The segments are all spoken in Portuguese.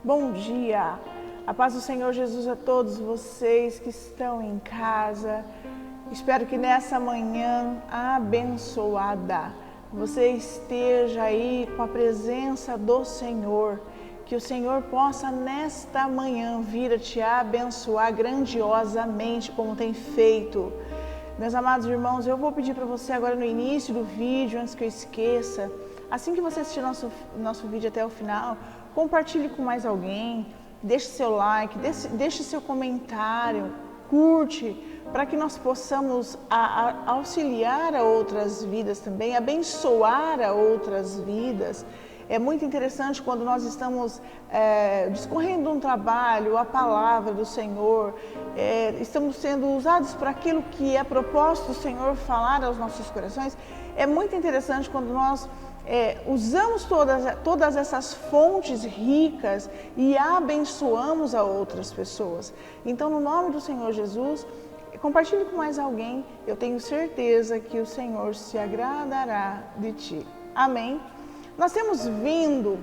Bom dia, a paz do Senhor Jesus a todos vocês que estão em casa. Espero que nessa manhã abençoada você esteja aí com a presença do Senhor, que o Senhor possa nesta manhã vir a te abençoar grandiosamente como tem feito. Meus amados irmãos, eu vou pedir para você agora no início do vídeo, antes que eu esqueça, assim que você assistir nosso vídeo até o final, compartilhe com mais alguém, deixe seu like, deixe seu comentário, curte, para que nós possamos auxiliar a outras vidas também, abençoar a outras vidas. É muito interessante quando nós estamos discorrendo um trabalho, a palavra do Senhor, estamos sendo usados para aquilo que é propósito do Senhor falar aos nossos corações. É muito interessante quando nós usamos todas essas fontes ricas e abençoamos a outras pessoas. Então, no nome do Senhor Jesus, compartilhe com mais alguém. Eu tenho certeza que o Senhor se agradará de ti. Amém? Nós temos vindo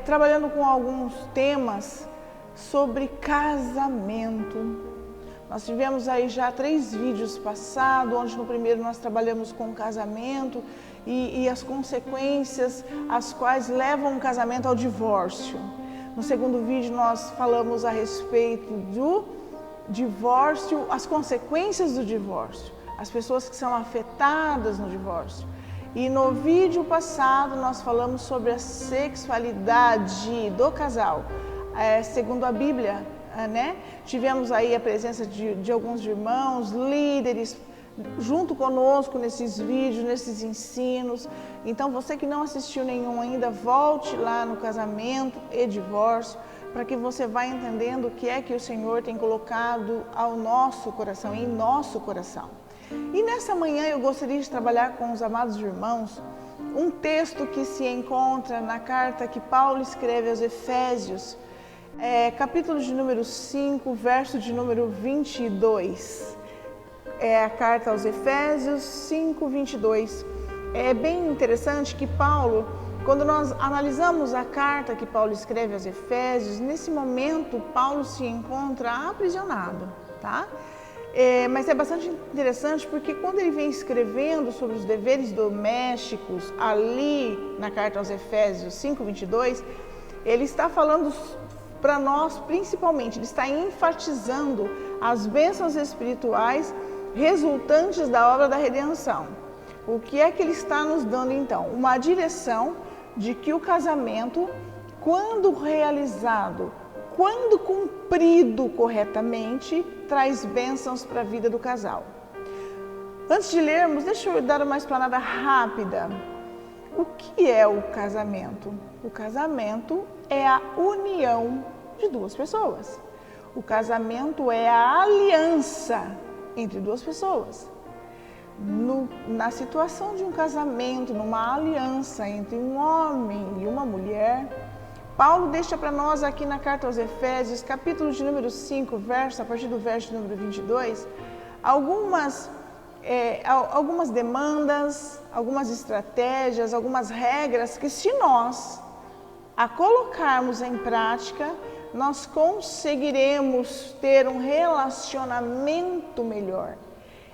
trabalhando com alguns temas sobre casamento. Nós tivemos aí já 3 vídeos passados, onde no primeiro nós trabalhamos com o casamento e as consequências as quais levam um casamento ao divórcio. No segundo vídeo nós falamos a respeito do divórcio, as consequências do divórcio, as pessoas que são afetadas no divórcio. E no vídeo passado nós falamos sobre a sexualidade do casal, segundo a Bíblia, né? Tivemos aí a presença de alguns irmãos, líderes, junto conosco nesses vídeos, nesses ensinos. Então você que não assistiu nenhum ainda, volte lá no casamento e divórcio, para que você vá entendendo o que é que o Senhor tem colocado ao nosso coração, em nosso coração. E nessa manhã eu gostaria de trabalhar com os amados irmãos um texto que se encontra na carta que Paulo escreve aos Efésios, capítulo de número 5, verso de número 22. É a carta aos Efésios 5, 22. É bem interessante que Paulo, quando nós analisamos a carta que Paulo escreve aos Efésios, nesse momento Paulo se encontra aprisionado, tá? Mas é bastante interessante porque quando ele vem escrevendo sobre os deveres domésticos, ali na carta aos Efésios 5, 22, ele está falando para nós principalmente, ele está enfatizando as bênçãos espirituais resultantes da obra da redenção. O que é que ele está nos dando então? Uma direção de que o casamento, quando realizado, quando cumprido corretamente, traz bênçãos para a vida do casal. Antes de lermos, deixa eu dar uma explanada rápida. O que é o casamento? O casamento é a união de 2 pessoas. O casamento é a aliança entre 2 pessoas. Na situação de um casamento, numa aliança entre um homem e uma mulher, Paulo deixa para nós aqui na carta aos Efésios, capítulo de número 5, a partir do verso de número 22, algumas demandas, algumas estratégias, algumas regras que, se nós a colocarmos em prática, nós conseguiremos ter um relacionamento melhor.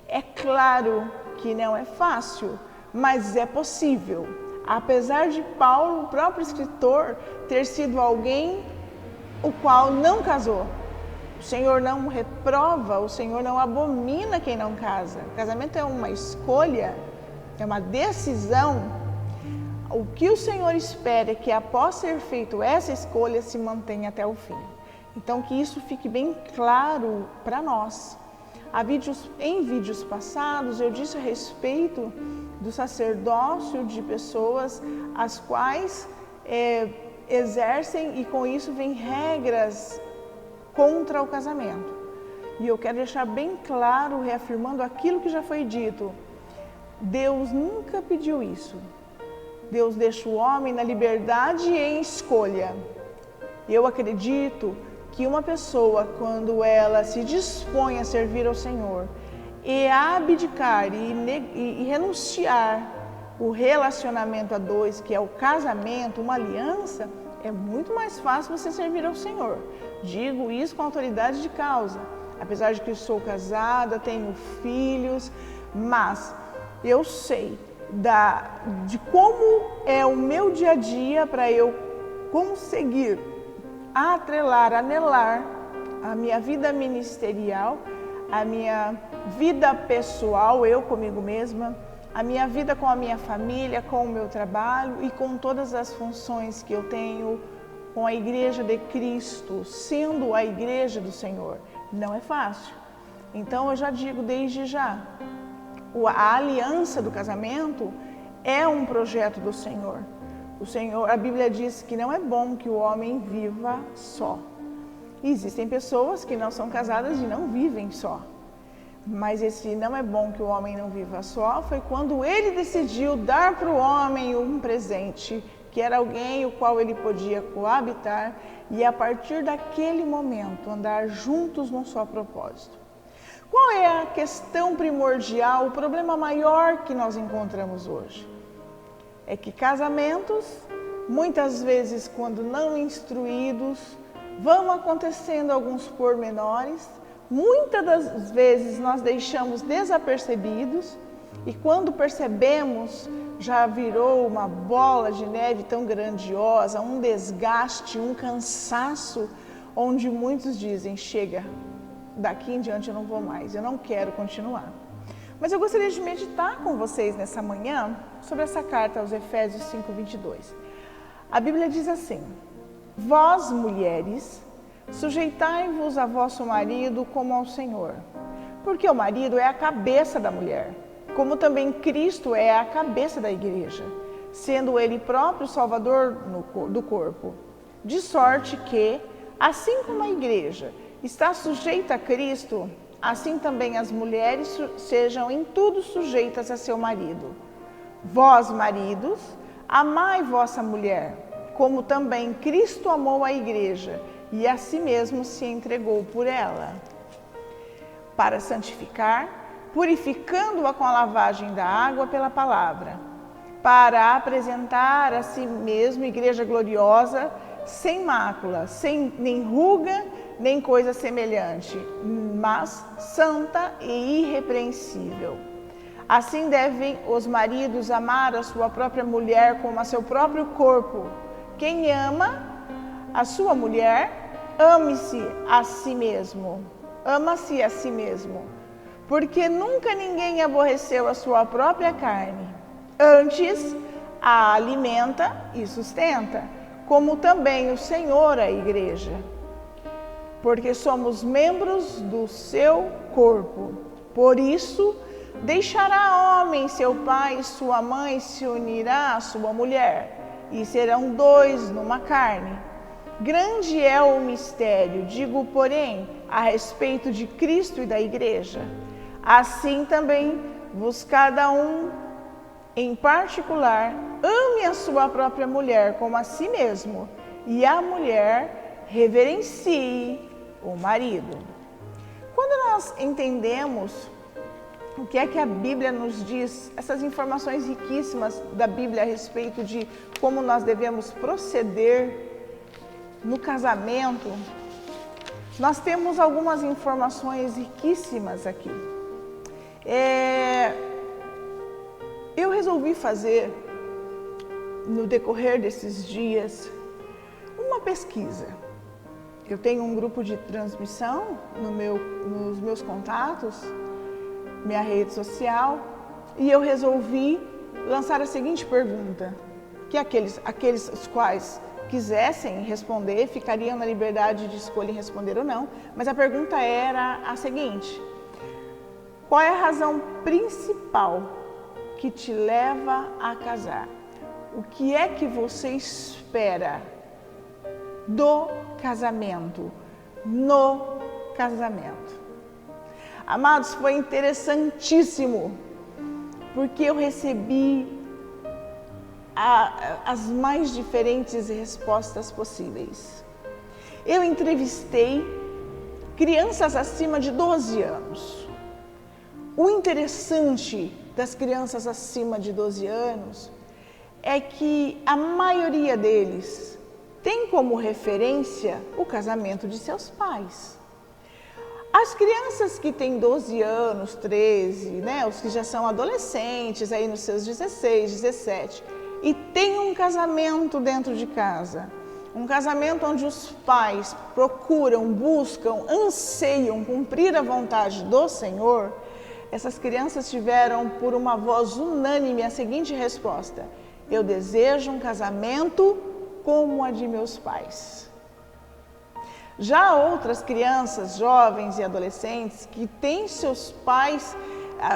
É claro que não é fácil, mas é possível. Apesar de Paulo, o próprio escritor, ter sido alguém o qual não casou. O Senhor não reprova, o Senhor não abomina quem não casa. O casamento é uma escolha, é uma decisão. O que o Senhor espera é que, após ser feito essa escolha, se mantenha até o fim. Então, que isso fique bem claro para nós. Em vídeos passados, eu disse a respeito do sacerdócio de pessoas as quais exercem, e com isso vem regras contra o casamento. E eu quero deixar bem claro, reafirmando aquilo que já foi dito. Deus nunca pediu isso. Deus deixa o homem na liberdade e em escolha. Eu acredito que uma pessoa, quando ela se dispõe a servir ao Senhor e a abdicar e renunciar o relacionamento a dois, que é o casamento, uma aliança, é muito mais fácil você servir ao Senhor. Digo isso com autoridade de causa. Apesar de que eu sou casada, tenho filhos, mas eu sei de como é o meu dia a dia para eu conseguir atrelar, anelar a minha vida ministerial, a minha vida pessoal, eu comigo mesma, a minha vida com a minha família, com o meu trabalho e com todas as funções que eu tenho com a Igreja de Cristo, sendo a Igreja do Senhor. Não é fácil. Então eu já digo desde já, a aliança do casamento é um projeto do Senhor. A Bíblia diz que não é bom que o homem viva só. Existem pessoas que não são casadas e não vivem só. Mas esse não é bom que o homem não viva só foi quando ele decidiu dar para o homem um presente, que era alguém o qual ele podia coabitar e a partir daquele momento andar juntos num só propósito. Qual é a questão primordial, o problema maior que nós encontramos hoje? É que casamentos, muitas vezes quando não instruídos, vão acontecendo alguns pormenores, muitas das vezes nós deixamos desapercebidos e quando percebemos já virou uma bola de neve tão grandiosa, um desgaste, um cansaço, onde muitos dizem, chega, daqui em diante eu não vou mais, eu não quero continuar. Mas eu gostaria de meditar com vocês nessa manhã sobre essa carta aos Efésios 5:22. A Bíblia diz assim, vós mulheres, sujeitai-vos a vosso marido como ao Senhor, porque o marido é a cabeça da mulher, como também Cristo é a cabeça da igreja, sendo ele próprio Salvador do corpo. De sorte que, assim como a igreja está sujeita a Cristo, assim também as mulheres sejam em tudo sujeitas a seu marido. Vós, maridos, amai vossa mulher, como também Cristo amou a igreja e a si mesmo se entregou por ela, para santificar, purificando-a com a lavagem da água pela palavra, para apresentar a si mesmo igreja gloriosa, sem mácula, sem nem ruga, nem coisa semelhante, mas santa e irrepreensível. Assim devem os maridos amar a sua própria mulher como a seu próprio corpo. Quem ama a sua mulher, ame-se a si mesmo. Ama-se a si mesmo. Porque nunca ninguém aborreceu a sua própria carne. Antes, a alimenta e sustenta, como também o Senhor a igreja. Porque somos membros do seu corpo. Por isso, deixará homem seu pai e sua mãe, se unirá à sua mulher, e serão dois numa carne. Grande é o mistério, digo, porém, a respeito de Cristo e da igreja. Assim também vos cada um, em particular, ame a sua própria mulher como a si mesmo, e a mulher reverencie o marido. Quando nós entendemos o que é que a Bíblia nos diz, essas informações riquíssimas da Bíblia a respeito de como nós devemos proceder no casamento, nós temos algumas informações riquíssimas aqui. Eu resolvi fazer, no decorrer desses dias, uma pesquisa. Eu tenho um grupo de transmissão nos meus contatos, minha rede social, e eu resolvi lançar a seguinte pergunta, que aqueles os quais quisessem responder, ficariam na liberdade de escolher responder ou não, mas a pergunta era a seguinte: qual é a razão principal que te leva a casar? O que é que você espera do casamento, no casamento? Amados, foi interessantíssimo, porque eu recebi as mais diferentes respostas possíveis. Eu entrevistei crianças acima de 12 anos. O interessante das crianças acima de 12 anos é que a maioria deles tem como referência o casamento de seus pais. As crianças que têm 12 anos, 13, né, os que já são adolescentes, aí nos seus 16, 17, e tem um casamento dentro de casa, um casamento onde os pais procuram, buscam, anseiam cumprir a vontade do Senhor, essas crianças tiveram por uma voz unânime a seguinte resposta: eu desejo um casamento como a de meus pais. Já outras crianças, jovens e adolescentes que têm seus pais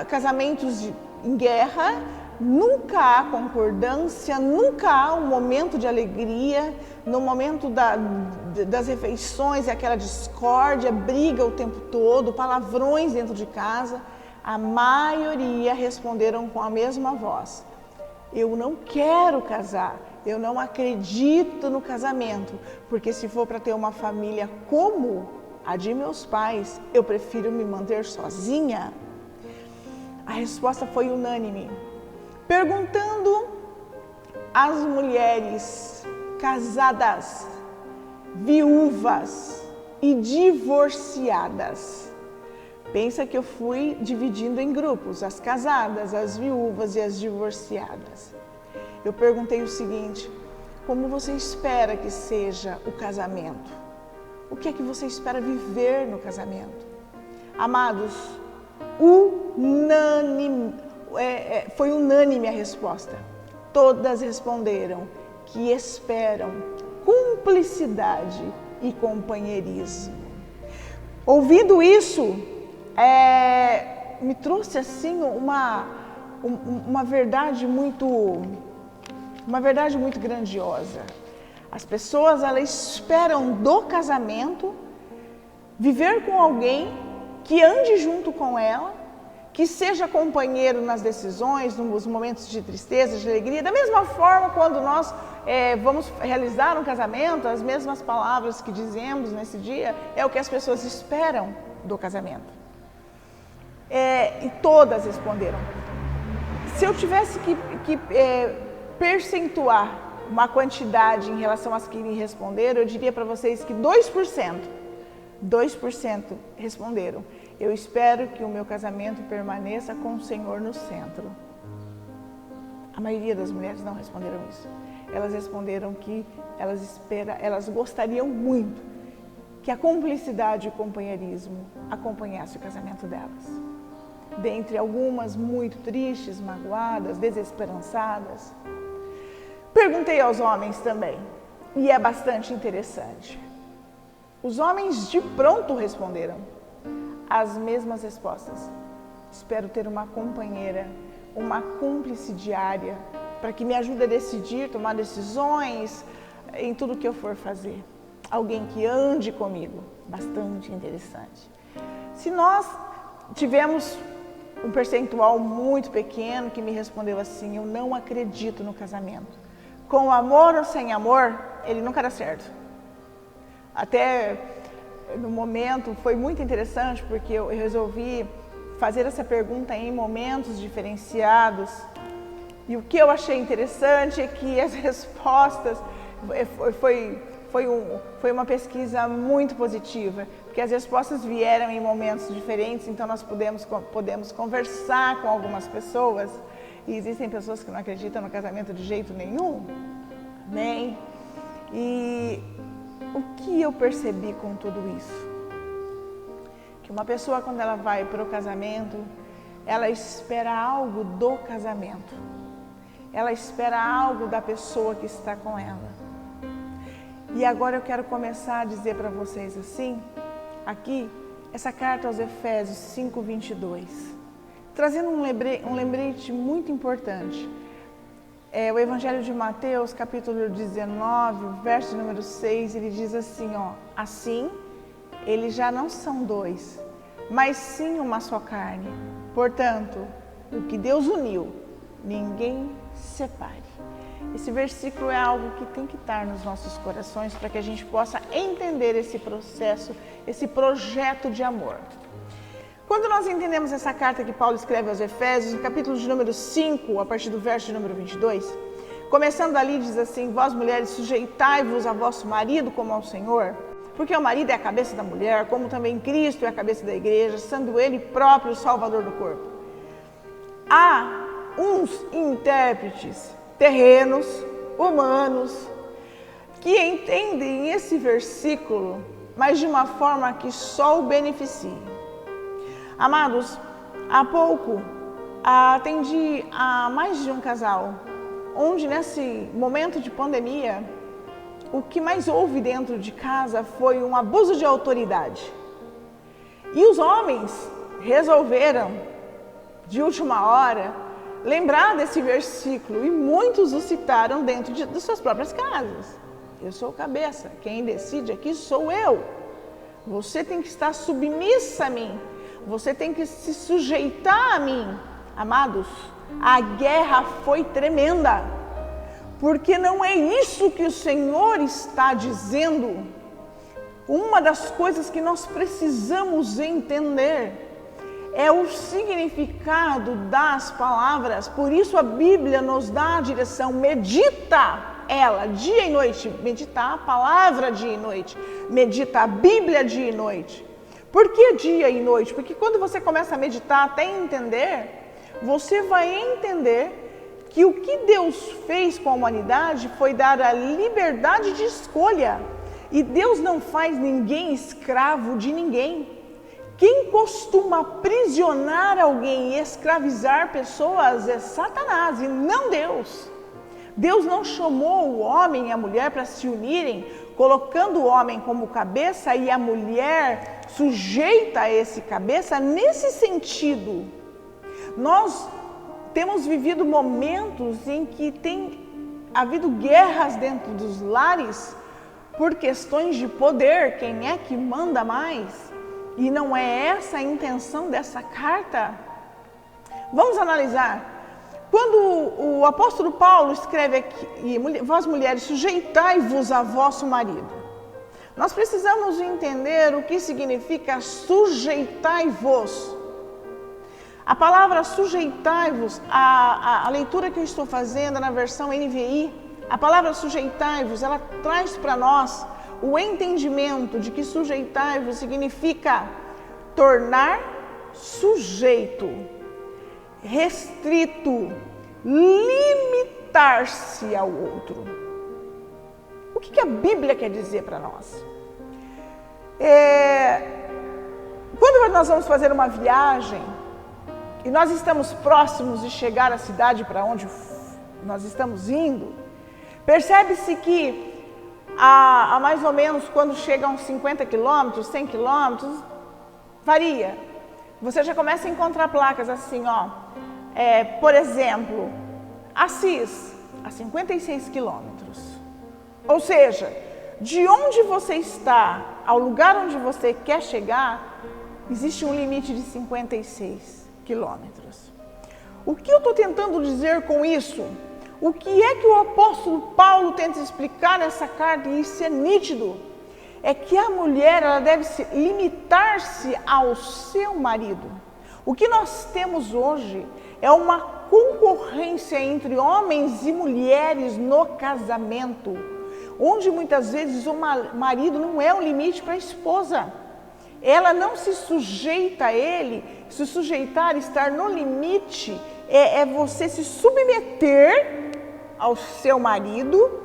casamentos em guerra, nunca há concordância, nunca há um momento de alegria, no momento das refeições, aquela discórdia, briga o tempo todo, palavrões dentro de casa. A maioria responderam com a mesma voz: eu não quero casar, eu não acredito no casamento, porque se for para ter uma família como a de meus pais, eu prefiro me manter sozinha. A resposta foi unânime. Perguntando às mulheres casadas, viúvas e divorciadas. Pensa que eu fui dividindo em grupos, as casadas, as viúvas e as divorciadas. Eu perguntei o seguinte: como você espera que seja o casamento? O que é que você espera viver no casamento? Amados, foi unânime a resposta. Todas responderam que esperam cumplicidade e companheirismo. Ouvindo isso, me trouxe assim uma verdade muito grandiosa. As pessoas, elas esperam do casamento viver com alguém que ande junto com ela, que seja companheiro nas decisões, nos momentos de tristeza, de alegria. Da mesma forma, quando nós vamos realizar um casamento, as mesmas palavras que dizemos nesse dia é o que as pessoas esperam do casamento. E todas responderam. Se eu tivesse que percentuar uma quantidade em relação às que me responderam, eu diria para vocês que 2% responderam: eu espero que o meu casamento permaneça com o Senhor no centro. A maioria das mulheres não responderam isso. Elas responderam que elas gostariam muito que a cumplicidade e o companheirismo acompanhasse o casamento delas. Dentre algumas muito tristes, magoadas, desesperançadas. Perguntei aos homens também, e é bastante interessante. Os homens de pronto responderam as mesmas respostas. Espero ter uma companheira, uma cúmplice diária, para que me ajude a decidir, tomar decisões em tudo que eu for fazer. Alguém que ande comigo. Bastante interessante. Se nós tivemos um percentual muito pequeno que me respondeu assim: eu não acredito no casamento. Com amor ou sem amor, ele nunca dá certo. Até no momento foi muito interessante, porque eu resolvi fazer essa pergunta em momentos diferenciados. E o que eu achei interessante é que as respostas foi uma pesquisa muito positiva, porque as respostas vieram em momentos diferentes, então nós podemos conversar com algumas pessoas, e existem pessoas que não acreditam no casamento de jeito nenhum, amém? E o que eu percebi com tudo isso? Que uma pessoa, quando ela vai para o casamento, ela espera algo do casamento, ela espera algo da pessoa que está com ela. E agora eu quero começar a dizer para vocês assim, aqui, essa carta aos Efésios 5:22, trazendo um lembrete muito importante. O Evangelho de Mateus, capítulo 19, verso número 6, ele diz assim, assim, eles já não são dois, mas sim uma só carne. Portanto, o que Deus uniu, ninguém separe. Esse versículo é algo que tem que estar nos nossos corações para que a gente possa entender esse processo, esse projeto de amor. Quando nós entendemos essa carta que Paulo escreve aos Efésios, no capítulo de número 5, a partir do verso de número 22, começando ali diz assim: vós mulheres, sujeitai-vos a vosso marido como ao Senhor, porque o marido é a cabeça da mulher, como também Cristo é a cabeça da igreja, sendo ele próprio o salvador do corpo. Há uns intérpretes terrenos, humanos, que entendem esse versículo, mas de uma forma que só o beneficie. Amados, há pouco atendi a mais de um casal, onde nesse momento de pandemia, o que mais houve dentro de casa foi um abuso de autoridade. E os homens resolveram, de última hora, lembrar desse versículo, e muitos o citaram dentro de suas próprias casas. Eu sou o cabeça, quem decide aqui sou eu. Você tem que estar submissa a mim, você tem que se sujeitar a mim. Amados, a guerra foi tremenda, porque não é isso que o Senhor está dizendo. Uma das coisas que nós precisamos entender é o significado das palavras. Por isso a Bíblia nos dá a direção: medita ela dia e noite, meditar a palavra dia e noite, medita a Bíblia dia e noite. Por que dia e noite? Porque quando você começa a meditar até entender, você vai entender que o que Deus fez com a humanidade foi dar a liberdade de escolha. E Deus não faz ninguém escravo de ninguém. Quem costuma aprisionar alguém e escravizar pessoas é Satanás e não Deus. Deus não chamou o homem e a mulher para se unirem, colocando o homem como cabeça e a mulher sujeita a esse cabeça nesse sentido. Nós temos vivido momentos em que tem havido guerras dentro dos lares por questões de poder, quem é que manda mais? E não é essa a intenção dessa carta. Vamos analisar. Quando o apóstolo Paulo escreve aqui: vós mulheres, sujeitai-vos a vosso marido, nós precisamos entender o que significa sujeitai-vos. A palavra sujeitai-vos, a leitura que eu estou fazendo na versão NVI, a palavra sujeitai-vos, ela traz para nós o entendimento de que sujeitai-vos significa tornar sujeito, restrito, limitar-se ao outro. O que a Bíblia quer dizer para nós? Quando nós vamos fazer uma viagem e nós estamos próximos de chegar à cidade para onde nós estamos indo, percebe-se que a mais ou menos quando chega a uns 50 quilômetros, 100 quilômetros, varia. Você já começa a encontrar placas assim, por exemplo, Assis, a 56 quilômetros. Ou seja, de onde você está ao lugar onde você quer chegar, existe um limite de 56 quilômetros. O que eu estou tentando dizer com isso? O que é que o apóstolo Paulo tenta explicar nessa carta, e isso é nítido, é que a mulher ela deve limitar-se ao seu marido. O que nós temos hoje é uma concorrência entre homens e mulheres no casamento, onde muitas vezes o marido não é o limite para a esposa. Ela não se sujeita a ele. Se sujeitar, estar no limite, é você se submeter ao seu marido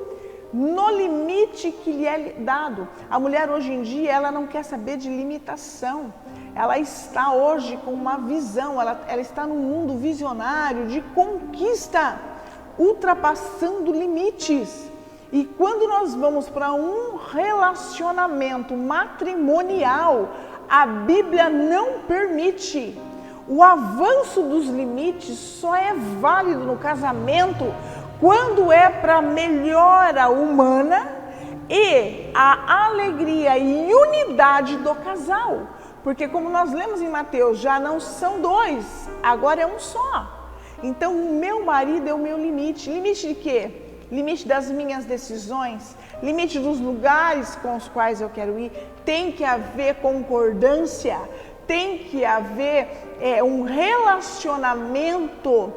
no limite que lhe é dado. A mulher hoje em dia, ela não quer saber de limitação. Ela está hoje com uma visão, ela está num mundo visionário de conquista, ultrapassando limites. E quando nós vamos para um relacionamento matrimonial, a Bíblia não permite. O avanço dos limites só é válido no casamento quando é para a melhora humana e a alegria e unidade do casal. Porque como nós lemos em Mateus, já não são dois, agora é um só. Então o meu marido é o meu limite. Limite de quê? Limite das minhas decisões, limite dos lugares com os quais eu quero ir. Tem que haver concordância, tem que haver um relacionamento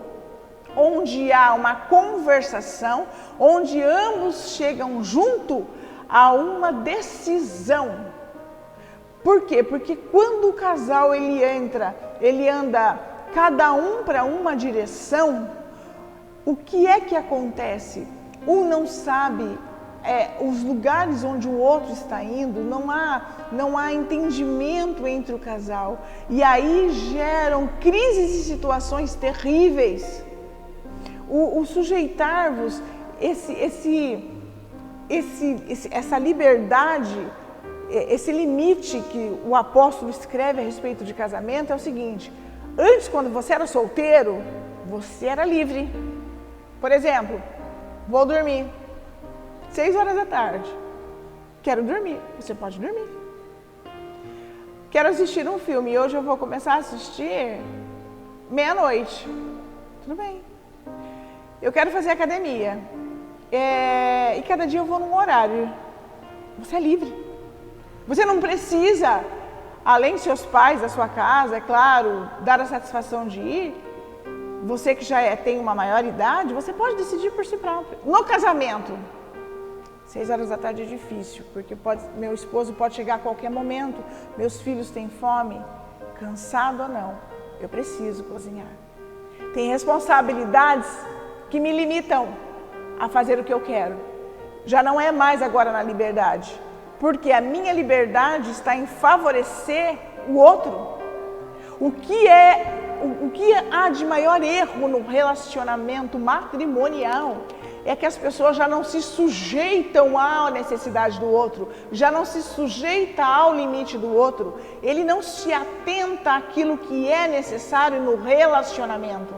onde há uma conversação, onde ambos chegam junto a uma decisão. Por quê? Porque quando o casal ele anda cada um para uma direção, o que é que acontece? Um não sabe os lugares onde o outro está indo, não há entendimento entre o casal. E aí geram crises e situações terríveis. O sujeitar-vos, essa liberdade, esse limite que o apóstolo escreve a respeito de casamento é o seguinte: antes, quando você era solteiro, você era livre. Por exemplo, vou dormir 6 horas da tarde. Quero dormir, você pode dormir. Quero assistir um filme e hoje eu vou começar a assistir meia-noite. Tudo bem. Eu quero fazer academia. E cada dia eu vou num horário. Você é livre. Você não precisa, além de seus pais, da sua casa, é claro, dar a satisfação de ir. Você que já tem uma maior idade, você pode decidir por si próprio. No casamento, 6 horas da tarde é difícil, porque meu esposo pode chegar a qualquer momento, meus filhos têm fome, cansado ou não, eu preciso cozinhar. Tem responsabilidades que me limitam a fazer o que eu quero. Já não é mais agora na liberdade, porque a minha liberdade está em favorecer o outro. O que há de maior erro no relacionamento matrimonial é que as pessoas já não se sujeitam à necessidade do outro, já não se sujeita ao limite do outro, ele não se atenta àquilo que é necessário no relacionamento.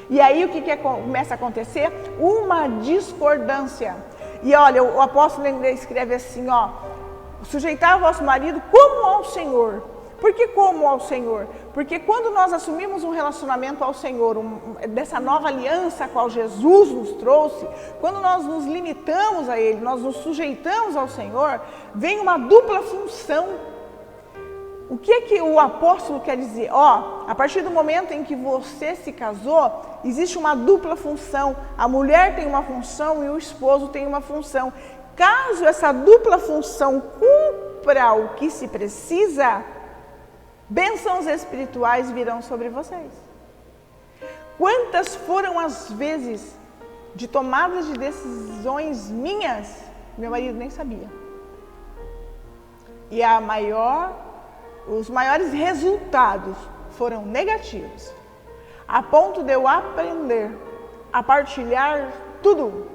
E aí o que começa a acontecer? Uma discordância. E olha, o apóstolo ainda escreve assim, sujeitar o vosso marido como ao Senhor. Por que como ao Senhor? Porque quando nós assumimos um relacionamento ao Senhor, dessa nova aliança a qual Jesus nos trouxe, quando nós nos limitamos a Ele, nós nos sujeitamos ao Senhor, vem uma dupla função. O que é que o apóstolo quer dizer? A partir do momento em que você se casou, existe uma dupla função. A mulher tem uma função e o esposo tem uma função. Caso essa dupla função cumpra o que se precisa, bênçãos espirituais virão sobre vocês. Quantas foram as vezes de tomadas de decisões minhas, meu marido nem sabia. E os maiores resultados foram negativos, a ponto de eu aprender a partilhar tudo.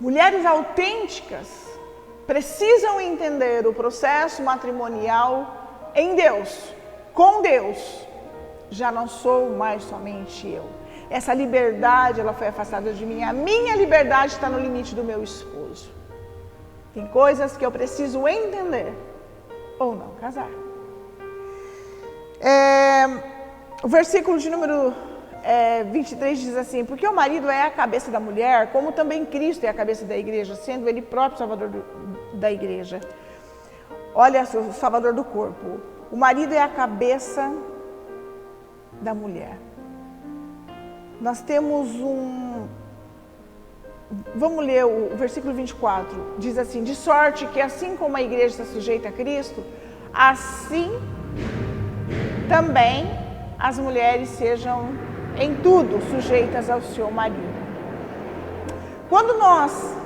Mulheres autênticas precisam entender o processo matrimonial em Deus, com Deus. Já não sou mais somente eu. Essa liberdade, ela foi afastada de mim. A minha liberdade está no limite do meu esposo. Tem coisas que eu preciso entender ou não casar. O versículo de número 23 diz assim: porque o marido é a cabeça da mulher, como também Cristo é a cabeça da igreja, sendo ele próprio salvador da igreja. Olha, o salvador do corpo. O marido é a cabeça da mulher. Nós temos vamos ler o versículo 24. Diz assim: de sorte que assim como a igreja está sujeita a Cristo, assim também as mulheres sejam em tudo sujeitas ao seu marido. Quando nós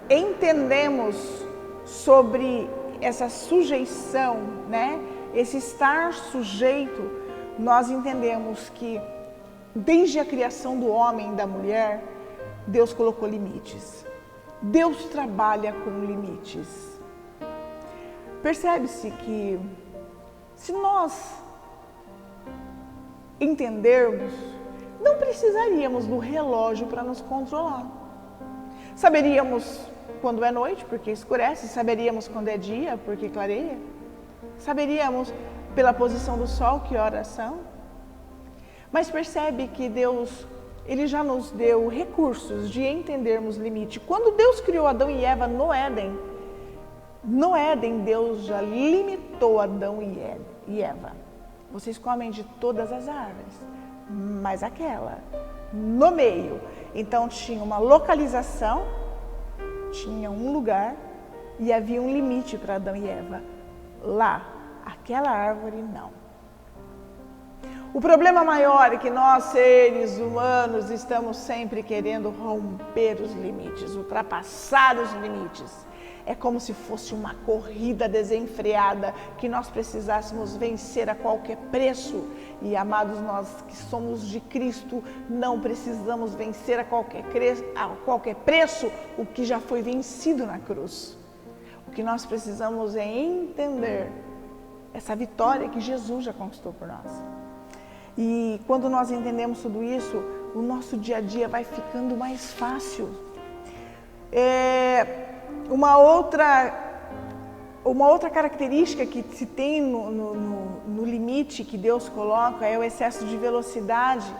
entendemos sobre essa sujeição, esse estar sujeito, nós entendemos que desde a criação do homem e da mulher, Deus colocou limites. Deus trabalha com limites. Percebe-se que se nós entendermos, não precisaríamos do relógio para nos controlar. Saberíamos quando é noite, porque escurece, saberíamos quando é dia, porque clareia. Saberíamos pela posição do sol que horas são. Mas percebe que Deus, Ele já nos deu recursos de entendermos limite. Quando Deus criou Adão e Eva no Éden, No Éden, Deus já limitou Adão e Eva. Vocês comem de todas as árvores, mas aquela, no meio. Então tinha uma localização, tinha um lugar e havia um limite para Adão e Eva. Lá, aquela árvore não. O problema maior é que nós, seres humanos, estamos sempre querendo romper os limites, ultrapassar os limites. É como se fosse uma corrida desenfreada que nós precisássemos vencer a qualquer preço. E, amados, nós que somos de Cristo, não precisamos vencer a qualquer preço o que já foi vencido na cruz. O que nós precisamos é entender essa vitória que Jesus já conquistou por nós. E quando nós entendemos tudo isso, o nosso dia a dia vai ficando mais fácil. Uma outra característica que se tem no limite que Deus coloca é o excesso de velocidade.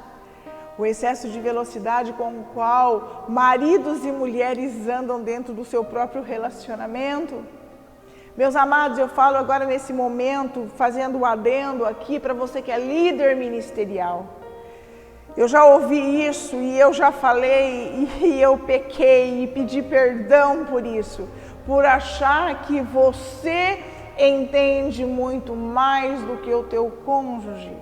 O excesso de velocidade com o qual maridos e mulheres andam dentro do seu próprio relacionamento. Meus amados, eu falo agora nesse momento, fazendo um adendo aqui para você que é líder ministerial. Eu já ouvi isso e eu já falei e eu pequei e pedi perdão por isso, por achar que você entende muito mais do que o teu cônjuge.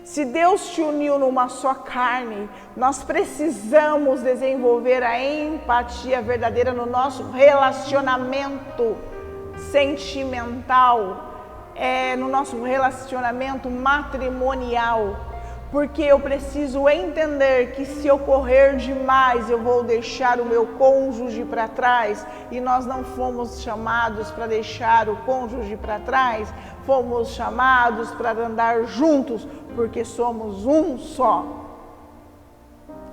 Se Deus te uniu numa só carne, nós precisamos desenvolver a empatia verdadeira no nosso relacionamento sentimental, no nosso relacionamento matrimonial. Porque eu preciso entender que se eu correr demais, eu vou deixar o meu cônjuge para trás. E nós não fomos chamados para deixar o cônjuge para trás, fomos chamados para andar juntos, porque somos um só.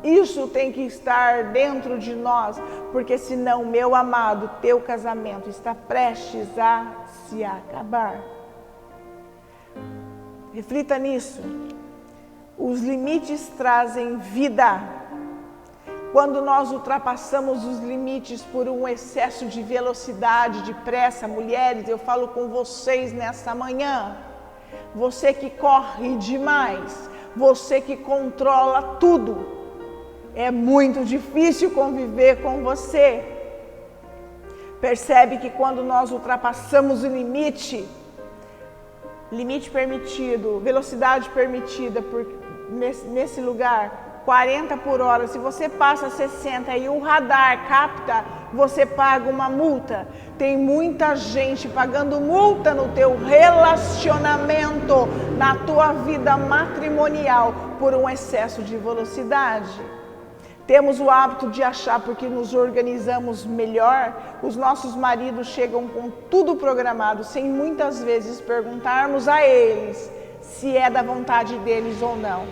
Isso tem que estar dentro de nós, porque senão, meu amado, teu casamento está prestes a se acabar. Reflita nisso. Os limites trazem vida. Quando nós ultrapassamos os limites por um excesso de velocidade, de pressa, mulheres, eu falo com vocês nessa manhã. Você que corre demais, você que controla tudo, é muito difícil conviver com você. Percebe que quando nós ultrapassamos o limite permitido, velocidade permitida nesse lugar, 40 por hora, se você passa 60 e o radar capta, você paga uma multa. Tem muita gente pagando multa no teu relacionamento, na tua vida matrimonial, por um excesso de velocidade. Temos o hábito de achar, porque nos organizamos melhor, os nossos maridos chegam com tudo programado, sem muitas vezes perguntarmos a eles se é da vontade deles ou não.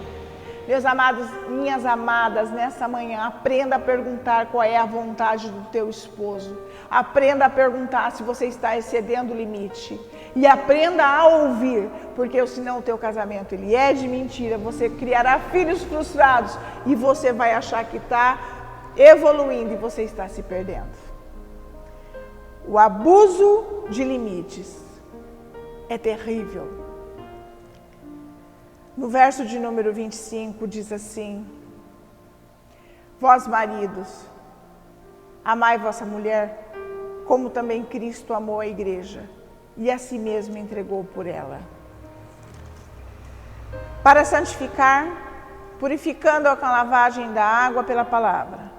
Meus amados, minhas amadas, nessa manhã, aprenda a perguntar qual é a vontade do teu esposo. Aprenda a perguntar se você está excedendo o limite. E aprenda a ouvir, porque senão o teu casamento ele é de mentira. Você criará filhos frustrados e você vai achar que está evoluindo e você está se perdendo. O abuso de limites é terrível. No verso de número 25 diz assim: vós maridos, amai vossa mulher, como também Cristo amou a igreja, e a si mesmo entregou por ela, para santificar, purificando-a com a lavagem da água pela palavra,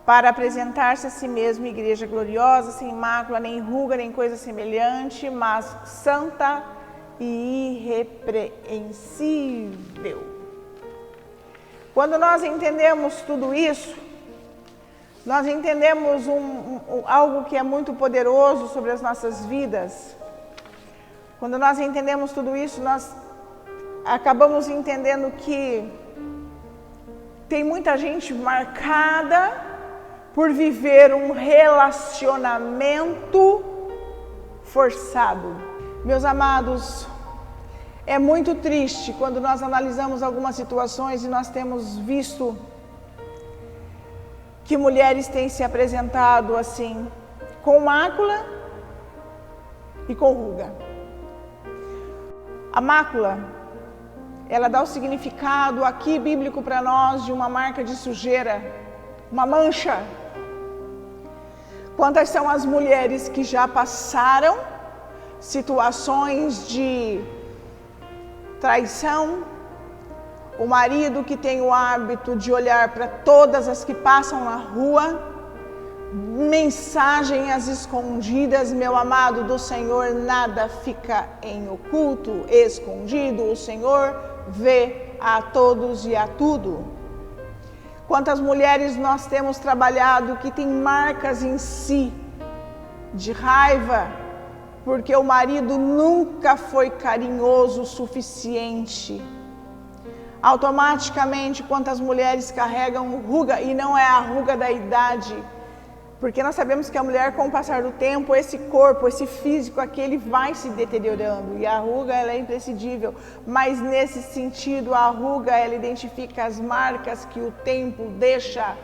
para apresentar-se a si mesmo igreja gloriosa, sem mácula, nem ruga, nem coisa semelhante, mas santa e irrepreensível. Quando nós entendemos tudo isso, nós entendemos algo que é muito poderoso sobre as nossas vidas. Quando nós entendemos tudo isso, nós acabamos entendendo que tem muita gente marcada por viver um relacionamento forçado. Meus amados, é muito triste quando nós analisamos algumas situações e nós temos visto que mulheres têm se apresentado assim, com mácula e com ruga. A mácula, ela dá o significado aqui bíblico para nós de uma marca de sujeira, uma mancha. Quantas são as mulheres que já passaram situações de traição? O marido que tem o hábito de olhar para todas as que passam na rua, mensagem às escondidas, meu amado, do Senhor nada fica em oculto, escondido, o Senhor vê a todos e a tudo. Quantas mulheres nós temos trabalhado que tem marcas em si de raiva, porque o marido nunca foi carinhoso o suficiente. Automaticamente, quantas mulheres carregam ruga, e não é a ruga da idade, porque nós sabemos que a mulher, com o passar do tempo, esse corpo, esse físico aqui, ele vai se deteriorando, e a ruga ela é imprescindível, mas nesse sentido, a ruga ela identifica as marcas que o tempo deixa,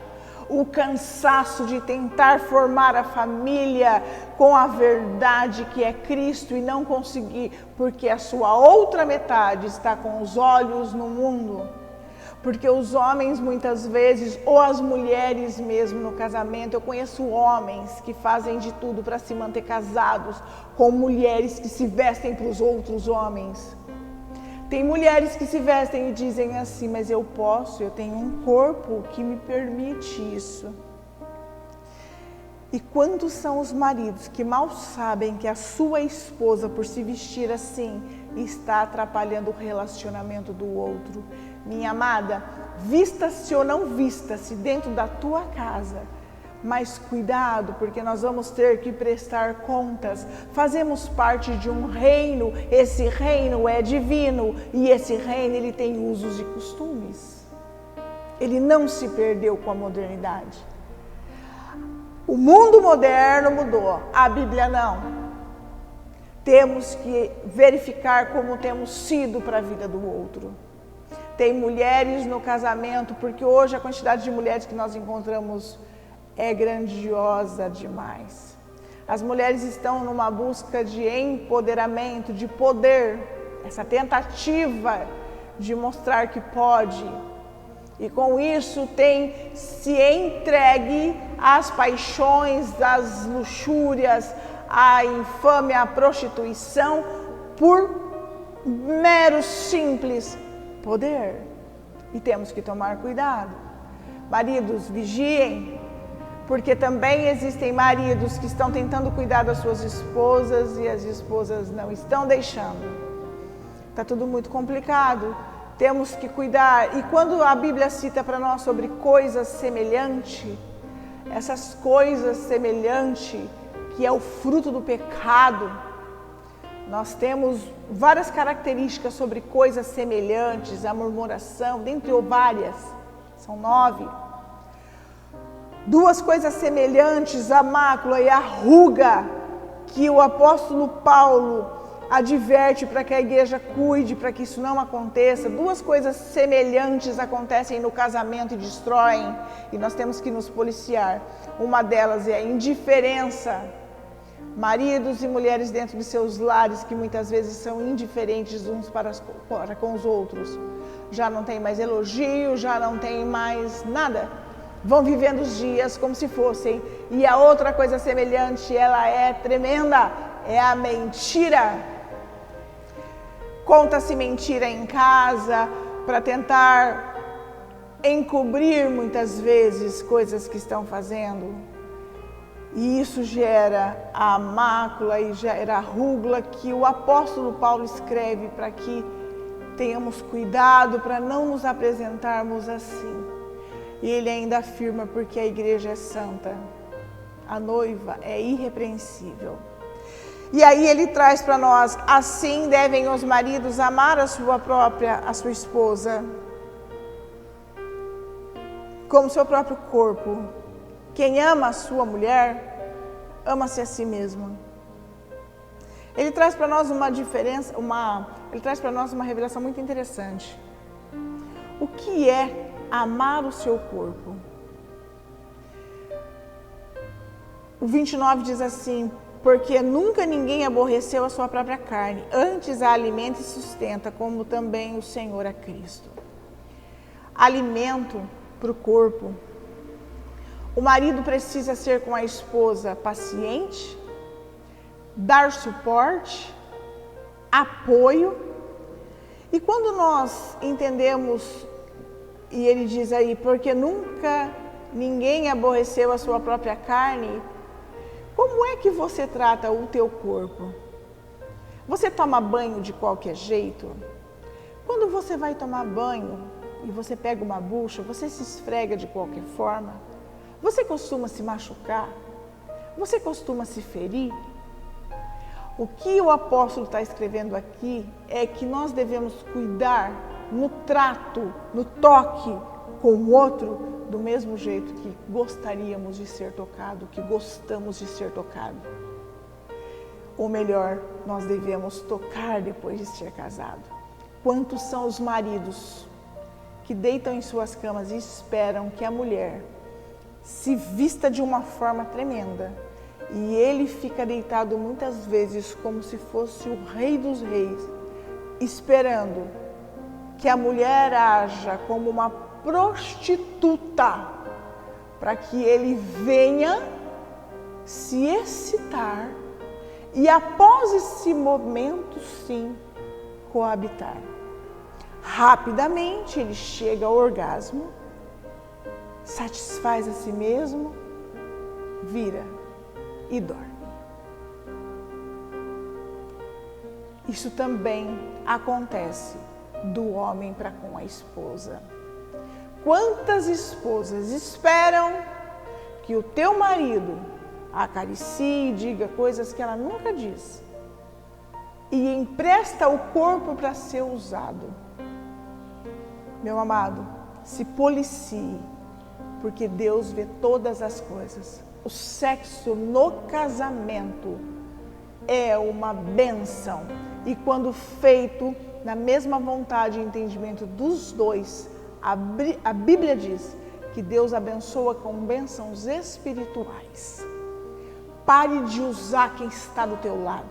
o cansaço de tentar formar a família com a verdade que é Cristo e não conseguir, porque a sua outra metade está com os olhos no mundo. Porque os homens muitas vezes, ou as mulheres mesmo no casamento, eu conheço homens que fazem de tudo para se manter casados com mulheres que se vestem para os outros homens. Tem mulheres que se vestem e dizem assim, mas eu posso, eu tenho um corpo que me permite isso. E quantos são os maridos que mal sabem que a sua esposa, por se vestir assim, está atrapalhando o relacionamento do outro? Minha amada, vista-se ou não vista-se dentro da tua casa, mas cuidado, porque nós vamos ter que prestar contas. Fazemos parte de um reino, esse reino é divino e esse reino ele tem usos e costumes. Ele não se perdeu com a modernidade. O mundo moderno mudou, a Bíblia não. Temos que verificar como temos sido para a vida do outro. Tem mulheres no casamento, porque hoje a quantidade de mulheres que nós encontramos é grandiosa demais. As mulheres estão numa busca de empoderamento, de poder, essa tentativa de mostrar que pode. E com isso tem se entregue às paixões, às luxúrias, à infâmia, à prostituição, por mero simples poder. E temos que tomar cuidado. Maridos, vigiem, porque também existem maridos que estão tentando cuidar das suas esposas e as esposas não estão deixando. Está tudo muito complicado. Temos que cuidar. E quando a Bíblia cita para nós sobre coisas semelhantes, essas coisas semelhantes, que é o fruto do pecado, nós temos várias características sobre coisas semelhantes, a murmuração, dentre várias, são 9. 2 coisas semelhantes, a mácula e a ruga, que o apóstolo Paulo adverte para que a igreja cuide, para que isso não aconteça. 2 coisas semelhantes acontecem no casamento e destroem, e nós temos que nos policiar. Uma delas é a indiferença. Maridos e mulheres dentro de seus lares que muitas vezes são indiferentes uns para com os outros. Já não tem mais elogio, já não tem mais nada. Vão vivendo os dias como se fossem. E a outra coisa semelhante, ela é tremenda, é a mentira. Conta-se mentira em casa para tentar encobrir muitas vezes coisas que estão fazendo. E isso gera a mácula e gera a ruga que o apóstolo Paulo escreve para que tenhamos cuidado para não nos apresentarmos assim. E ele ainda afirma porque a igreja é santa, a noiva é irrepreensível. E aí ele traz para nós, assim devem os maridos amar a sua esposa, como seu próprio corpo. Quem ama a sua mulher, ama-se a si mesmo. Ele traz para nós ele traz para nós uma revelação muito interessante. O que é amar o seu corpo? O O 29 diz assim: porque nunca ninguém aborreceu a sua própria carne, antes a alimenta e sustenta, como também o Senhor a Cristo. Alimento para o corpo. O marido precisa ser com a esposa paciente, dar suporte, apoio. E quando nós entendemos, e ele diz aí, porque nunca ninguém aborreceu a sua própria carne, como é que você trata o teu corpo? Você toma banho de qualquer jeito? Quando você vai tomar banho e você pega uma bucha, você se esfrega de qualquer forma? Você costuma se machucar? Você costuma se ferir? O que o apóstolo está escrevendo aqui é que nós devemos cuidar no trato, no toque com o outro, do mesmo jeito que gostaríamos de ser tocado, que gostamos de ser tocado. Ou melhor, nós devemos tocar depois de ser casado. Quantos são os maridos que deitam em suas camas e esperam que a mulher se vista de uma forma tremenda, e ele fica deitado muitas vezes como se fosse o rei dos reis, esperando que a mulher haja como uma prostituta, para que ele venha se excitar e após esse momento, sim, coabitar. Rapidamente ele chega ao orgasmo, satisfaz a si mesmo, vira e dorme. Isso também acontece do homem para com a esposa. Quantas esposas esperam que o teu marido acaricie e diga coisas que ela nunca diz e empresta o corpo para ser usado? Meu amado, se policie, porque Deus vê todas as coisas. O sexo no casamento é uma bênção, e quando feito na mesma vontade e entendimento dos dois, a Bíblia diz que Deus abençoa com bênçãos espirituais. Pare de usar quem está do teu lado.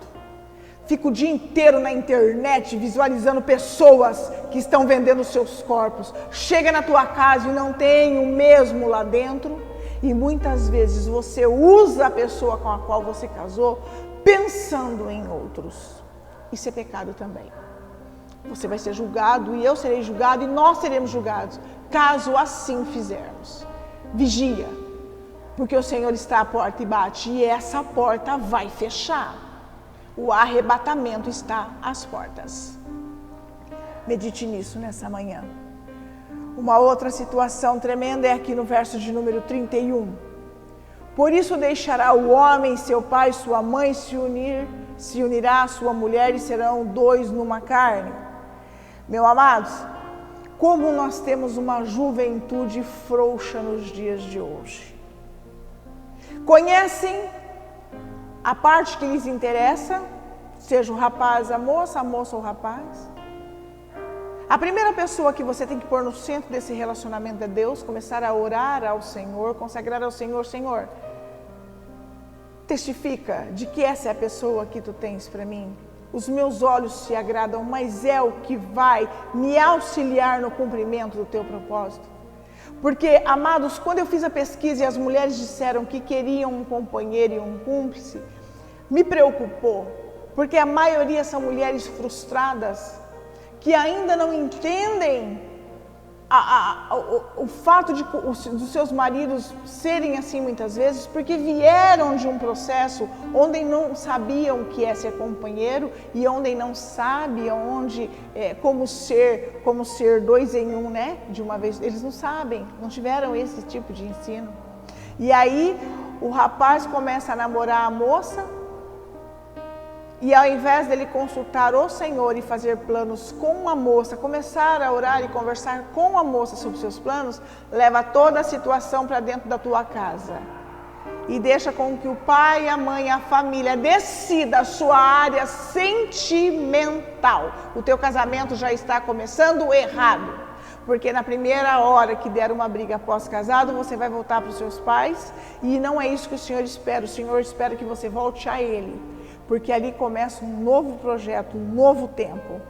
Fica o dia inteiro na internet visualizando pessoas que estão vendendo seus corpos. Chega na tua casa e não tem o mesmo lá dentro. E muitas vezes você usa a pessoa com a qual você casou pensando em outros. Isso é pecado também. Você vai ser julgado e eu serei julgado e nós seremos julgados, caso assim fizermos. Vigia, porque o Senhor está à porta e bate, e essa porta vai fechar. O arrebatamento está às portas. Medite nisso nessa manhã. Uma outra situação tremenda é aqui no verso de número 31. Por isso deixará o homem, seu pai e sua mãe se unirá à sua mulher e serão dois numa carne. Meus amados, como nós temos uma juventude frouxa nos dias de hoje. Conhecem a parte que lhes interessa, seja o rapaz a moça o rapaz. A primeira pessoa que você tem que pôr no centro desse relacionamento é Deus, começar a orar ao Senhor, consagrar ao Senhor. Senhor, testifica de que essa é a pessoa que tu tens para mim. Os meus olhos te agradam, mas é o que vai me auxiliar no cumprimento do teu propósito. Porque, amados, quando eu fiz a pesquisa e as mulheres disseram que queriam um companheiro e um cúmplice, me preocupou, porque a maioria são mulheres frustradas, que ainda não entendem o fato dos seus maridos serem assim muitas vezes, porque vieram de um processo onde não sabiam o que é ser companheiro e onde não sabem como ser dois em um, né? De uma vez, eles não sabem, não tiveram esse tipo de ensino. E aí o rapaz começa a namorar a moça, e ao invés dele consultar o Senhor e fazer planos com a moça, começar a orar e conversar com a moça sobre seus planos, leva toda a situação para dentro da tua casa. E deixa com que o pai, a mãe, a família decida a sua área sentimental. O teu casamento já está começando errado. Porque na primeira hora que der uma briga após casado, você vai voltar para os seus pais, e não é isso que o Senhor espera. O Senhor espera que você volte a Ele, porque ali começa um novo projeto, um novo tempo.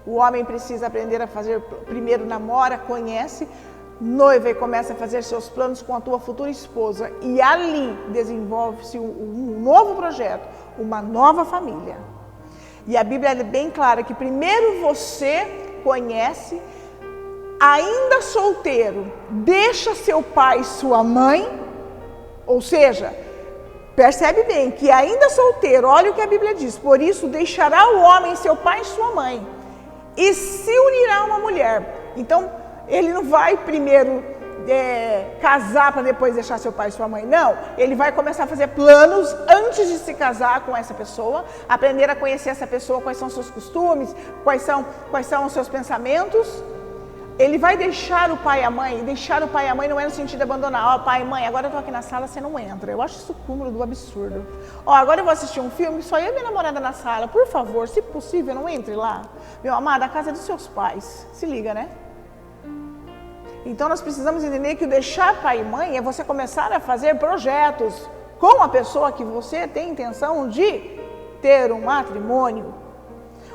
O homem precisa aprender a fazer, primeiro namora, conhece, noiva e começa a fazer seus planos com a tua futura esposa, e ali desenvolve-se um novo projeto, uma nova família. E a Bíblia é bem clara que primeiro você conhece. Ainda solteiro, deixa seu pai e sua mãe, ou seja, percebe bem que ainda solteiro, olha o que a Bíblia diz: por isso deixará o homem seu pai e sua mãe, e se unirá a uma mulher. Então, ele não vai primeiro casar para depois deixar seu pai e sua mãe, não. Ele vai começar a fazer planos antes de se casar com essa pessoa, aprender a conhecer essa pessoa, quais são seus costumes, quais são os seus pensamentos. Ele vai deixar o pai e a mãe, e deixar o pai e a mãe não é no sentido de abandonar. Ó, pai e mãe, agora eu tô aqui na sala, você não entra. Eu acho isso cúmulo do absurdo. Ó, agora eu vou assistir um filme, só eu e minha namorada na sala. Por favor, se possível, não entre lá. Meu amado, a casa é dos seus pais. Se liga, né? Então nós precisamos entender que o deixar pai e mãe é você começar a fazer projetos com a pessoa que você tem intenção de ter um matrimônio.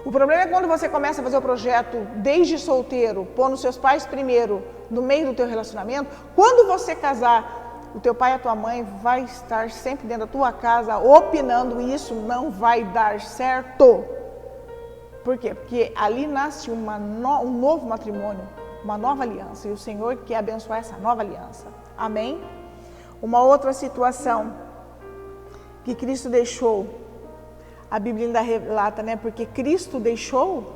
O problema é quando você começa a fazer o projeto desde solteiro, pondo seus pais primeiro, no meio do teu relacionamento. Quando você casar, o teu pai e a tua mãe vai estar sempre dentro da tua casa opinando, e isso não vai dar certo. Por quê? Porque ali nasce um novo matrimônio, uma nova aliança, e o Senhor quer abençoar essa nova aliança. Amém? Uma outra situação que Cristo deixou, a Bíblia ainda relata, né? Porque Cristo deixou,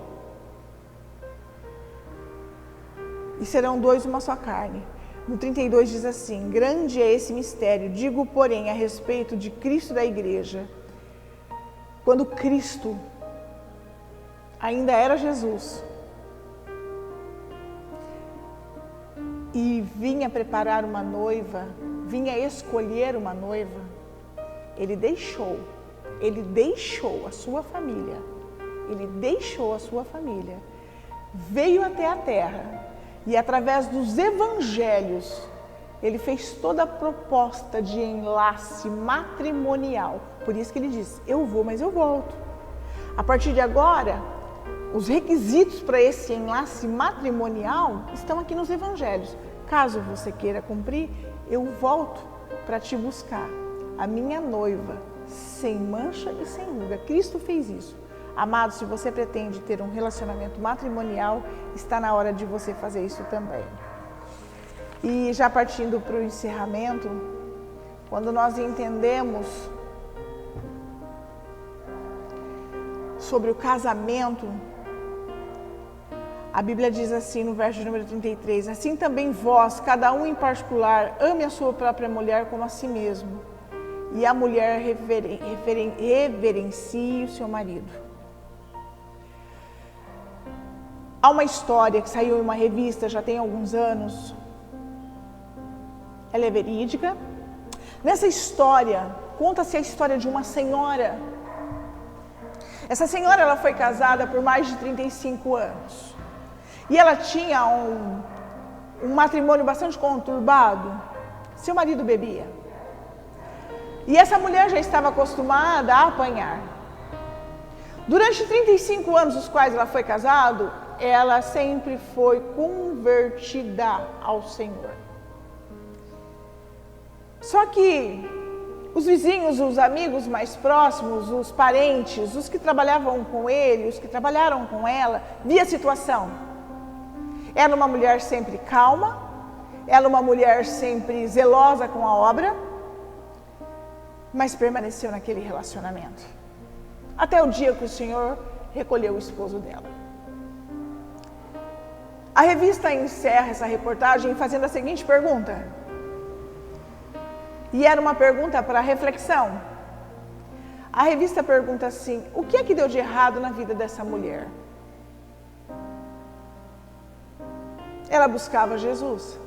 e serão dois uma só carne. No 32 diz assim: grande é esse mistério, digo, porém, a respeito de Cristo e da igreja. Quando Cristo ainda era Jesus e vinha preparar uma noiva, vinha escolher uma noiva, Ele deixou a sua família, veio até a terra, e através dos evangelhos, ele fez toda a proposta de enlace matrimonial. Por isso que ele diz: eu vou, mas eu volto. A partir de agora, os requisitos para esse enlace matrimonial estão aqui nos evangelhos. Caso você queira cumprir, eu volto para te buscar, a minha noiva, sem mancha e sem ruga. Cristo fez isso. Amado, se você pretende ter um relacionamento matrimonial, está na hora de você fazer isso também. E já partindo para o encerramento, quando nós entendemos sobre o casamento, a Bíblia diz assim no verso número 33, assim também vós, cada um em particular, ame a sua própria mulher como a si mesmo, e a mulher reverencie o seu marido. Há uma história que saiu em uma revista já tem alguns anos, ela é verídica. Nessa história, conta-se a história de uma senhora. Essa senhora, ela foi casada por mais de 35 anos. E ela tinha um matrimônio bastante conturbado. Seu marido bebia. E essa mulher já estava acostumada a apanhar. Durante 35 anos os quais ela foi casada, ela sempre foi convertida ao Senhor. Só que os vizinhos, os amigos mais próximos, os parentes, os que trabalhavam com ele, os que trabalharam com ela, via a situação. Era uma mulher sempre calma, era uma mulher sempre zelosa com a obra, mas permaneceu naquele relacionamento. Até o dia que o Senhor recolheu o esposo dela. A revista encerra essa reportagem fazendo a seguinte pergunta. E era uma pergunta para reflexão. A revista pergunta assim: o que é que deu de errado na vida dessa mulher? Ela buscava Jesus.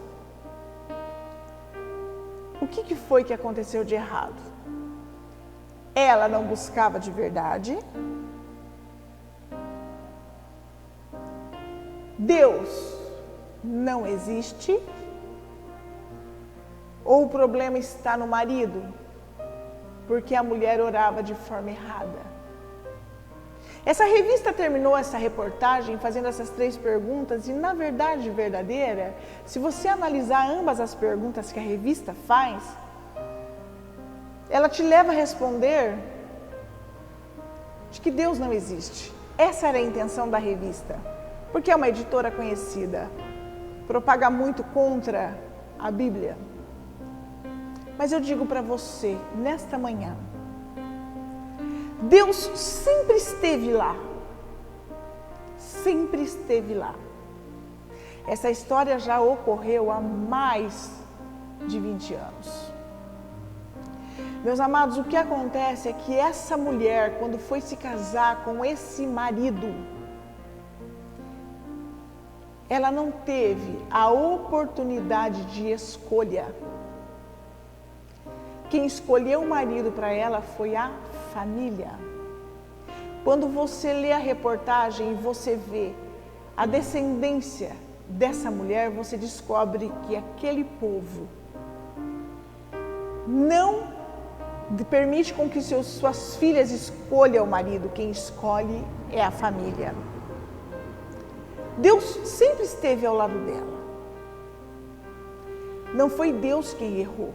O que foi que aconteceu de errado? Ela não buscava de verdade. Deus não existe? Ou o problema está no marido? Porque a mulher orava de forma errada. Essa revista terminou essa reportagem fazendo essas 3 perguntas e, na verdade verdadeira, se você analisar ambas as perguntas que a revista faz, ela te leva a responder de que Deus não existe. Essa era a intenção da revista, porque é uma editora conhecida, propaga muito contra a Bíblia. Mas eu digo para você, nesta manhã, Deus sempre esteve lá. Sempre esteve lá. Essa história já ocorreu há mais de 20 anos. Meus amados, o que acontece é que essa mulher, quando foi se casar com esse marido, ela não teve a oportunidade de escolha. Quem escolheu o marido para ela foi a família. Quando você lê a reportagem e você vê a descendência dessa mulher, você descobre que aquele povo não permite com que suas filhas escolham o marido. Quem escolhe é a família. Deus sempre esteve ao lado dela. Não foi Deus quem errou.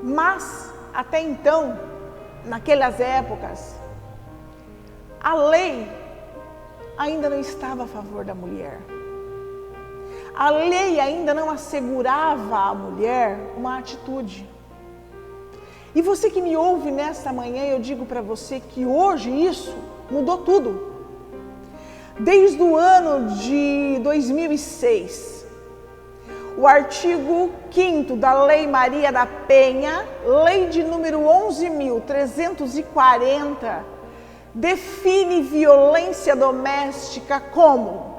Mas, até então, naquelas épocas, a lei ainda não estava a favor da mulher. A lei ainda não assegurava à mulher uma atitude. E você que me ouve nesta manhã, eu digo para você que hoje isso mudou tudo. Desde o ano de 2006, o artigo 5º da Lei Maria da Penha, lei de número 11.340, define violência doméstica como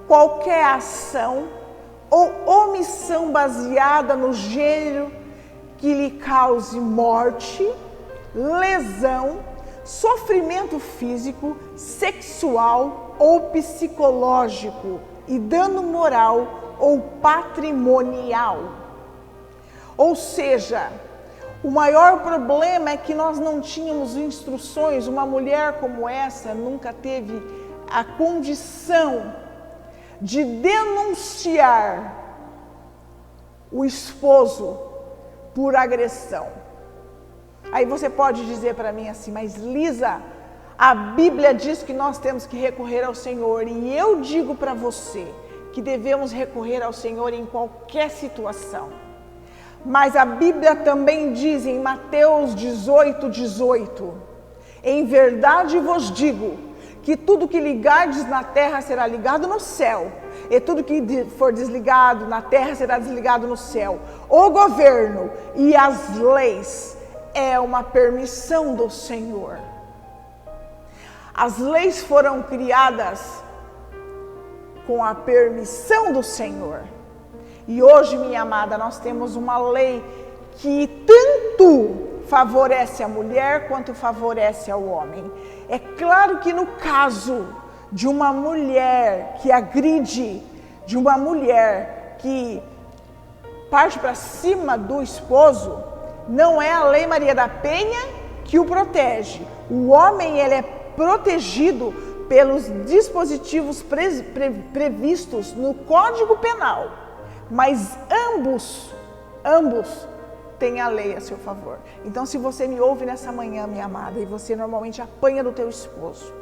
qualquer ação ou omissão baseada no gênero que lhe cause morte, lesão, sofrimento físico, sexual ou psicológico e dano moral ou patrimonial. Ou seja, o maior problema é que nós não tínhamos instruções. Uma mulher como essa nunca teve a condição de denunciar o esposo por agressão. Aí você pode dizer para mim assim, mas Lisa, a Bíblia diz que nós temos que recorrer ao Senhor, e eu digo para você que devemos recorrer ao Senhor em qualquer situação. Mas a Bíblia também diz em Mateus 18:18, em verdade vos digo, que tudo que ligardes na terra será ligado no céu, e tudo que for desligado na terra será desligado no céu. O governo e as leis é uma permissão do Senhor. As leis foram criadas com a permissão do Senhor. E hoje, minha amada, nós temos uma lei que tanto favorece a mulher quanto favorece ao homem. É claro que no caso de uma mulher que agride, de uma mulher que parte para cima do esposo, não é a Lei Maria da Penha que o protege. O homem, ele é protegido pelos dispositivos previstos no Código Penal, mas ambos têm a lei a seu favor. Então, se você me ouve nessa manhã, minha amada, e você normalmente apanha do teu esposo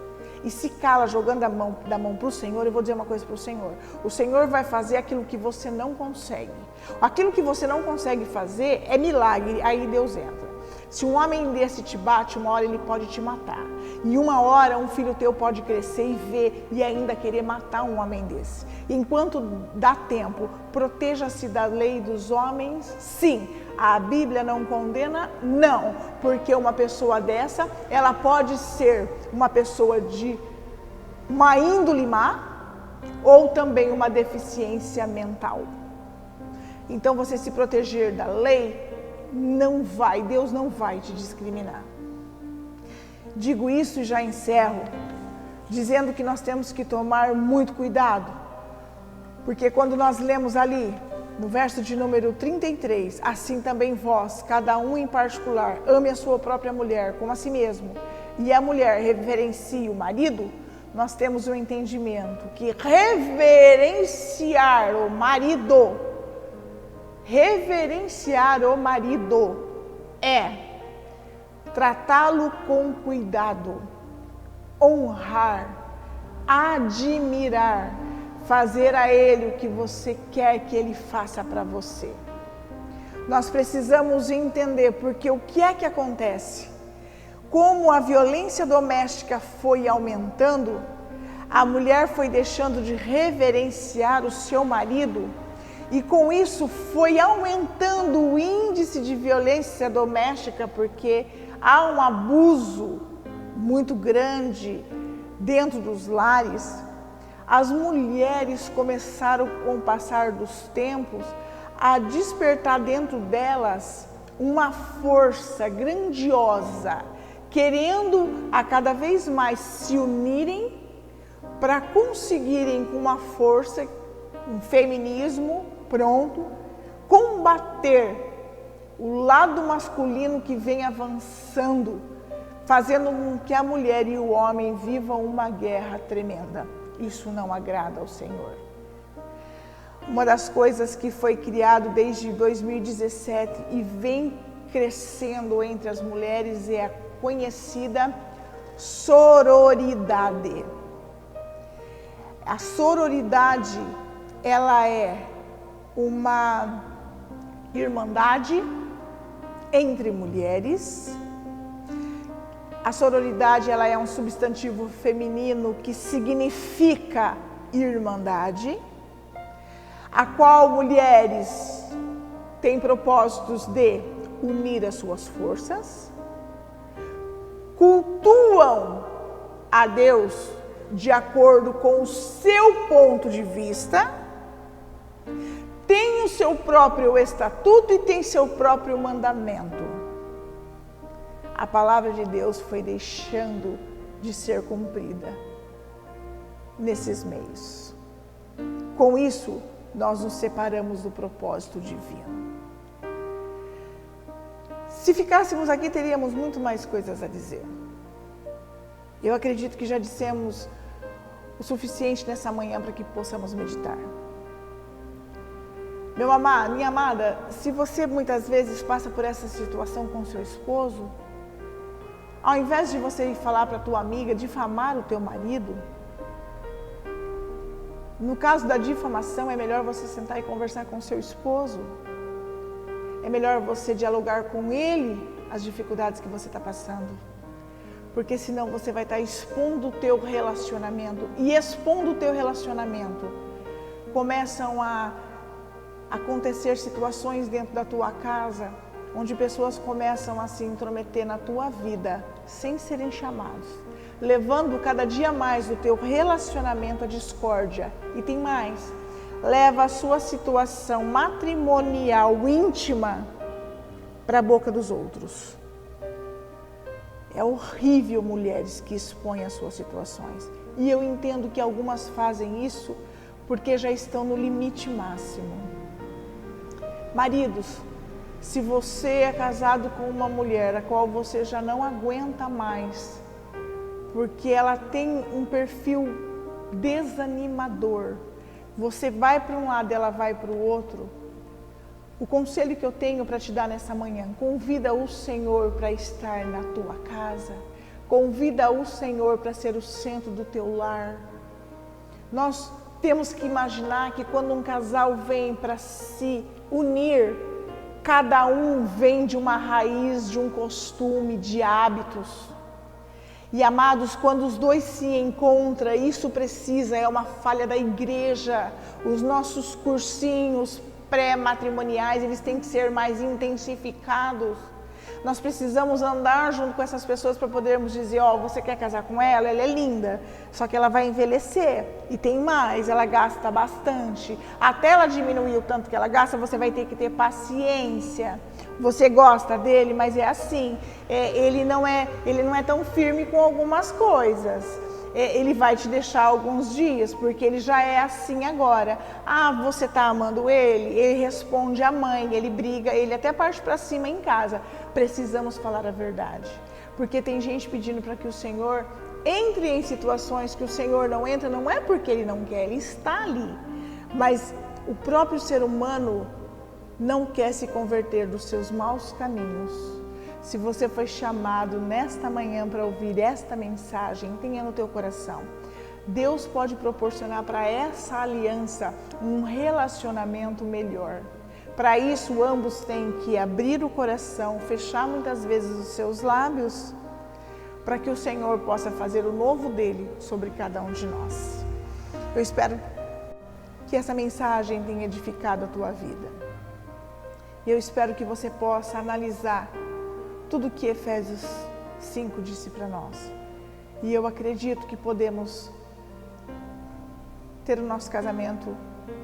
e se cala jogando da mão para o Senhor, eu vou dizer uma coisa para o Senhor. O Senhor vai fazer aquilo que você não consegue. Aquilo que você não consegue fazer é milagre, aí Deus entra. Se um homem desse te bate, uma hora ele pode te matar. E uma hora um filho teu pode crescer e ver e ainda querer matar um homem desse. Enquanto dá tempo, proteja-se da lei dos homens, sim. A Bíblia não condena? Não. Porque uma pessoa dessa, ela pode ser uma pessoa de uma índole má ou também uma deficiência mental. Então, você se proteger da lei, Deus não vai te discriminar. Digo isso e já encerro, dizendo que nós temos que tomar muito cuidado Porque quando nós lemos ali, no verso de número 33, assim também vós, cada um em particular, ame a sua própria mulher como a si mesmo, e a mulher reverencie o marido, nós temos um entendimento que reverenciar o marido é tratá-lo com cuidado, honrar, admirar, fazer a ele o que você quer que ele faça para você. Nós precisamos entender, porque o que é que acontece? Como a violência doméstica foi aumentando, a mulher foi deixando de reverenciar o seu marido e com isso foi aumentando o índice de violência doméstica, porque há um abuso muito grande dentro dos lares. As mulheres começaram, com o passar dos tempos, a despertar dentro delas uma força grandiosa, querendo a cada vez mais se unirem para conseguirem com uma força, um feminismo pronto, combater o lado masculino que vem avançando, fazendo com que a mulher e o homem vivam uma guerra tremenda. Isso não agrada ao Senhor. Uma das coisas que foi criado desde 2017 e vem crescendo entre as mulheres é a conhecida sororidade. A sororidade, ela é uma irmandade entre mulheres. A sororidade, ela é um substantivo feminino que significa irmandade, a qual mulheres têm propósitos de unir as suas forças, cultuam a Deus de acordo com o seu ponto de vista, tem o seu próprio estatuto e tem seu próprio mandamento. A palavra de Deus foi deixando de ser cumprida nesses meios. Com isso, nós nos separamos do propósito divino. Se ficássemos aqui, teríamos muito mais coisas a dizer. Eu acredito que já dissemos o suficiente nessa manhã para que possamos meditar. Meu amado, minha amada, se você muitas vezes passa por essa situação com seu esposo, ao invés de você ir falar para a tua amiga, difamar o teu marido, no caso da difamação, é melhor você sentar e conversar com seu esposo. É melhor você dialogar com ele as dificuldades que você está passando. Porque senão você vai estar expondo o teu relacionamento. E expondo o teu relacionamento, começam a acontecer situações dentro da tua casa, onde pessoas começam a se intrometer na tua vida, sem serem chamados, levando cada dia mais o teu relacionamento à discórdia. E tem mais, leva a sua situação matrimonial íntima para a boca dos outros. É horrível mulheres que expõem as suas situações. E eu entendo que algumas fazem isso porque já estão no limite máximo. Maridos, se você é casado com uma mulher a qual você já não aguenta mais, porque ela tem um perfil desanimador, você vai para um lado, ela vai para o outro, o conselho que eu tenho para te dar nessa manhã, convida o Senhor para estar na tua casa, convida o Senhor para ser o centro do teu lar. Nós temos que imaginar que quando um casal vem para se unir, cada um vem de uma raiz, de um costume, de hábitos. E amados, quando os dois se encontram, isso precisa, é uma falha da igreja. Os nossos cursinhos pré-matrimoniais, eles têm que ser mais intensificados. Nós precisamos andar junto com essas pessoas para podermos dizer, ó, você quer casar com ela? Ela é linda, só que ela vai envelhecer. E tem mais, ela gasta bastante. Até ela diminuir o tanto que ela gasta, você vai ter que ter paciência. Você gosta dele, mas é assim, ele não é tão firme com algumas coisas. ele vai te deixar alguns dias, porque ele já é assim agora. Ah, você está amando ele? Ele responde à mãe, ele briga, ele até parte para cima em casa. Precisamos falar a verdade, porque tem gente pedindo para que o Senhor entre em situações que o Senhor não entra, não é porque ele não quer, ele está ali. Mas o próprio ser humano não quer se converter dos seus maus caminhos. Se você foi chamado nesta manhã para ouvir esta mensagem, tenha no teu coração. Deus pode proporcionar para essa aliança um relacionamento melhor. Para isso, ambos têm que abrir o coração, fechar muitas vezes os seus lábios, para que o Senhor possa fazer o novo dele sobre cada um de nós. Eu espero que essa mensagem tenha edificado a tua vida. E eu espero que você possa analisar tudo que Efésios 5 disse para nós. E eu acredito que podemos ter o nosso casamento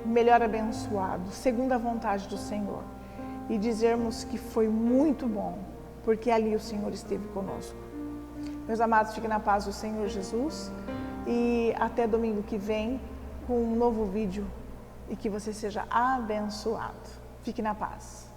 melhor abençoado, segundo a vontade do Senhor. E dizermos que foi muito bom, porque ali o Senhor esteve conosco. Meus amados, fiquem na paz do Senhor Jesus. E até domingo que vem com um novo vídeo. E que você seja abençoado. Fique na paz.